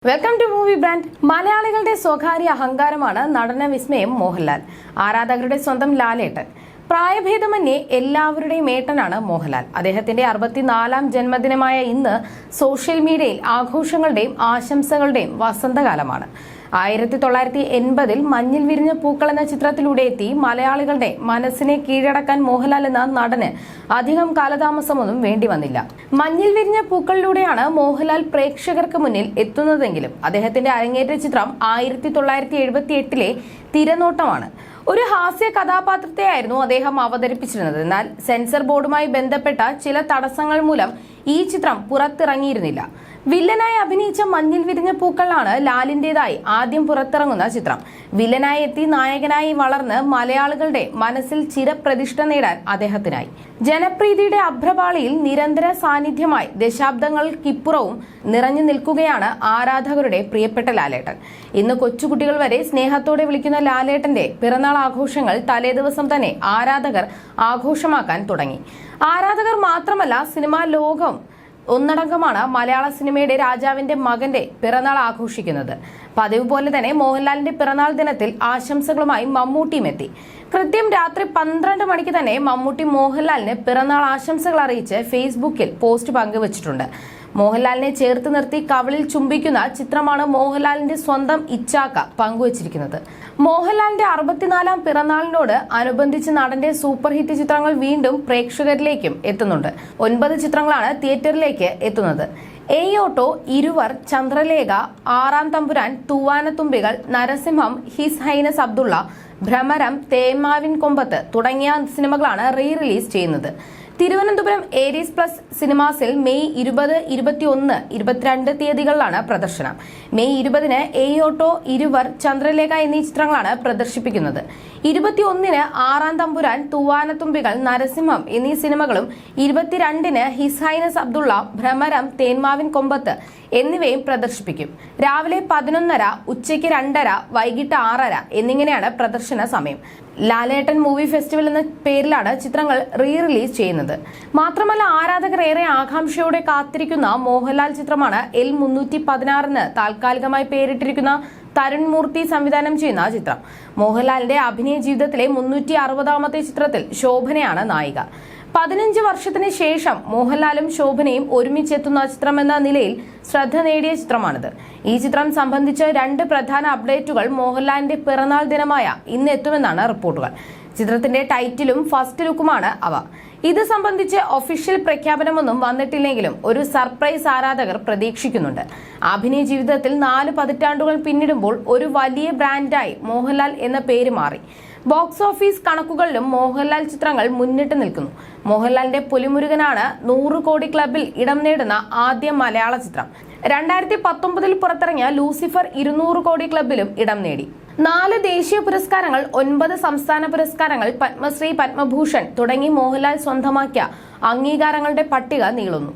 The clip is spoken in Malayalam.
Welcome to movie brand. മലയാളികളുടെ സ്വകാര്യ അഹങ്കാരമാണ് നടന വിസ്മയം മോഹൻലാൽ. ആരാധകരുടെ സ്വന്തം ലാലേട്ടൻ. പ്രായഭേദമന്യേ എല്ലാവരുടെയും ഏട്ടനാണ് മോഹൻലാൽ. അദ്ദേഹത്തിന്റെ 64ാം ജന്മദിനമായ ഇന്ന് സോഷ്യൽ മീഡിയയിൽ ആഘോഷങ്ങളുടെയും ആശംസകളുടെയും വസന്തകാലമാണ്. 1980-ൽ മഞ്ഞിൽ വിരിഞ്ഞ പൂക്കൾ എന്ന ചിത്രത്തിലൂടെ എത്തി മലയാളികളുടെ മനസ്സിനെ കീഴടക്കാൻ മോഹൻലാൽ എന്ന നടന് അധികം കാലതാമസമൊന്നും വേണ്ടി വന്നില്ല. മഞ്ഞിൽ വിരിഞ്ഞ പൂക്കളിലൂടെയാണ് മോഹൻലാൽ പ്രേക്ഷകർക്ക് മുന്നിൽ എത്തുന്നതെങ്കിലും അദ്ദേഹത്തിന്റെ അരങ്ങേറ്റ ചിത്രം 1978-ലെ തിരനോട്ടമാണ്. ഒരു ഹാസ്യ കഥാപാത്രത്തെയായിരുന്നു അദ്ദേഹം അവതരിപ്പിച്ചിരുന്നത്. എന്നാൽ സെൻസർ ബോർഡുമായി ബന്ധപ്പെട്ട ചില തടസ്സങ്ങൾ മൂലം ഈ ചിത്രം പുറത്തിറങ്ങിയിരുന്നില്ല. വില്ലനായി അഭിനയിച്ച മഞ്ഞിൽ വിരിഞ്ഞ പൂക്കളാണ് ലാലിന്റേതായി ആദ്യം പുറത്തിറങ്ങുന്ന ചിത്രം. വില്ലനായി എത്തി നായകനായി വളർന്ന് മലയാളികളുടെ മനസ്സിൽ ചിരപ്രതിഷ്ഠ നേടാൻ അദ്ദേഹത്തിനായി. ജനപ്രീതിയുടെ അഭ്രപാളിയിൽ നിരന്തര സാന്നിധ്യമായി ദശാബ്ദങ്ങൾക്കിപ്പുറവും നിറഞ്ഞു നിൽക്കുകയാണ് ആരാധകരുടെ പ്രിയപ്പെട്ട ലാലേട്ടൻ. ഇന്ന് കൊച്ചുകുട്ടികൾ വരെ സ്നേഹത്തോടെ വിളിക്കുന്ന ലാലേട്ടന്റെ പിറന്നാൾ ആഘോഷങ്ങൾ തലേദിവസം തന്നെ ആരാധകർ ആഘോഷമാക്കാൻ തുടങ്ങി. ആരാധകർ മാത്രമല്ല, സിനിമാ ലോകം ഒന്നടങ്കമാണ് മലയാള സിനിമയുടെ രാജാവിന്റെ മകന്റെ പിറന്നാൾ ആഘോഷിക്കുന്നത്. പതിവ് പോലെ തന്നെ മോഹൻലാലിന്റെ പിറന്നാൾ ദിനത്തിൽ ആശംസകളുമായി മമ്മൂട്ടിയും എത്തി. കൃത്യം രാത്രി 12 മണിക്ക് തന്നെ മമ്മൂട്ടി മോഹൻലാലിന് പിറന്നാൾ ആശംസകൾ അറിയിച്ച് ഫേസ്ബുക്കിൽ പോസ്റ്റ് പങ്കുവച്ചിട്ടുണ്ട്. മോഹൻലാലിനെ ചേർത്ത് നിർത്തി കവിളിൽ ചുംബിക്കുന്ന ചിത്രമാണ് മോഹൻലാലിന്റെ സ്വന്തം ഇച്ചാക്ക പങ്കുവച്ചിരിക്കുന്നത്. മോഹൻലാലിന്റെ 64ാം പിറന്നാളിനോട് അനുബന്ധിച്ച് നടന്റെ സൂപ്പർ ഹിറ്റ് ചിത്രങ്ങൾ വീണ്ടും പ്രേക്ഷകരിലേക്കും എത്തുന്നുണ്ട്. 9 ചിത്രങ്ങളാണ് തിയേറ്ററിലേക്ക് എത്തുന്നത്. ഏയോട്ടോ, ഇരുവർ, ചന്ദ്രലേഖ, ആറാം തമ്പുരാൻ, തൂവാനത്തുമ്പികൾ, നരസിംഹം, ഹിസ് ഹൈനസ് അബ്ദുള്ള, ഭ്രമരം, തേന്മാവിൻ കൊമ്പത്ത് തുടങ്ങിയ സിനിമകളാണ് റീ റിലീസ് ചെയ്യുന്നത്. തിരുവനന്തപുരം ഏരീസ് പ്ലസ് സിനിമാസിൽ മെയ് 20, 21, 22 തീയതികളിലാണ് പ്രദർശനം. മെയ് 20-ന് ഏയോട്ടോ, ഇരുവർ, ചന്ദ്രലേഖ എന്നീ ചിത്രങ്ങളാണ് പ്രദർശിപ്പിക്കുന്നത്. 21-ന് ആറാം തമ്പുരാൻ, തൂവാനത്തുമ്പികൾ, നരസിംഹം എന്നീ സിനിമകളും 22-ന് ഹിസ് ഹൈനസ് അബ്ദുള്ള, ഭ്രമരം, തേന്മാവിൻ കൊമ്പത്ത് എന്നിവയും പ്രദർശിപ്പിക്കും. രാവിലെ 11:30, ഉച്ചയ്ക്ക് 2:30, വൈകിട്ട് 6:30 എന്നിങ്ങനെയാണ് പ്രദർശന സമയം. ലാലേട്ടൻ മൂവി ഫെസ്റ്റിവൽ എന്ന പേരിലാണ് ചിത്രങ്ങൾ റീ റിലീസ് ചെയ്യുന്നത്. മാത്രമല്ല, ആരാധകർ ഏറെ ആകാംക്ഷയോടെ കാത്തിരിക്കുന്ന മോഹൻലാൽ ചിത്രമാണ് L316 താൽക്കാലികമായി പേരിട്ടിരിക്കുന്ന തരുൺ മൂർത്തി സംവിധാനം ചെയ്യുന്ന ചിത്രം. മോഹൻലാലിന്റെ അഭിനയ ജീവിതത്തിലെ 360ാമത്തെ ചിത്രത്തിൽ ശോഭനയാണ് നായിക. 15 വർഷത്തിന് ശേഷം മോഹൻലാലും ശോഭനയും ഒരുമിച്ചെത്തുന്ന ചിത്രമെന്ന നിലയിൽ ശ്രദ്ധ നേടിയ ചിത്രമാണിത്. ഈ ചിത്രം സംബന്ധിച്ച് 2 പ്രധാന അപ്ഡേറ്റുകൾ മോഹൻലാലിന്റെ പിറന്നാൾ ദിനമായ ഇന്ന് എത്തുമെന്നാണ് റിപ്പോർട്ടുകൾ. ചിത്രത്തിന്റെ ടൈറ്റിലും ഫസ്റ്റ് ലുക്കുമാണ് അവ. ഇത് സംബന്ധിച്ച് ഒഫീഷ്യൽ പ്രഖ്യാപനമൊന്നും വന്നിട്ടില്ലെങ്കിലും ഒരു സർപ്രൈസ് ആരാധകർ പ്രതീക്ഷിക്കുന്നുണ്ട്. അഭിനയ ജീവിതത്തിൽ 4 പതിറ്റാണ്ടുകൾ പിന്നിടുമ്പോൾ ഒരു വലിയ ബ്രാൻഡായി മോഹൻലാൽ എന്ന പേര് മാറി. ബോക്സ് ഓഫീസ് കണക്കുകളിലും മോഹൻലാൽ ചിത്രങ്ങൾ മുന്നിട്ട് നിൽക്കുന്നു. മോഹൻലാലിന്റെ പുലിമുരുകനാണ് 100 കോടി ക്ലബിൽ ഇടം നേടുന്ന ആദ്യ മലയാള ചിത്രം. 2019-ൽ പുറത്തിറങ്ങിയ ലൂസിഫർ 200 കോടി ക്ലബിലും ഇടം നേടി. 4 ദേശീയ പുരസ്കാരങ്ങൾ, 9 സംസ്ഥാന പുരസ്കാരങ്ങൾ, പത്മശ്രീ, പത്മഭൂഷൺ തുടങ്ങി മോഹൻലാൽ സ്വന്തമാക്കിയ അംഗീകാരങ്ങളുടെ പട്ടിക നീളുന്നു.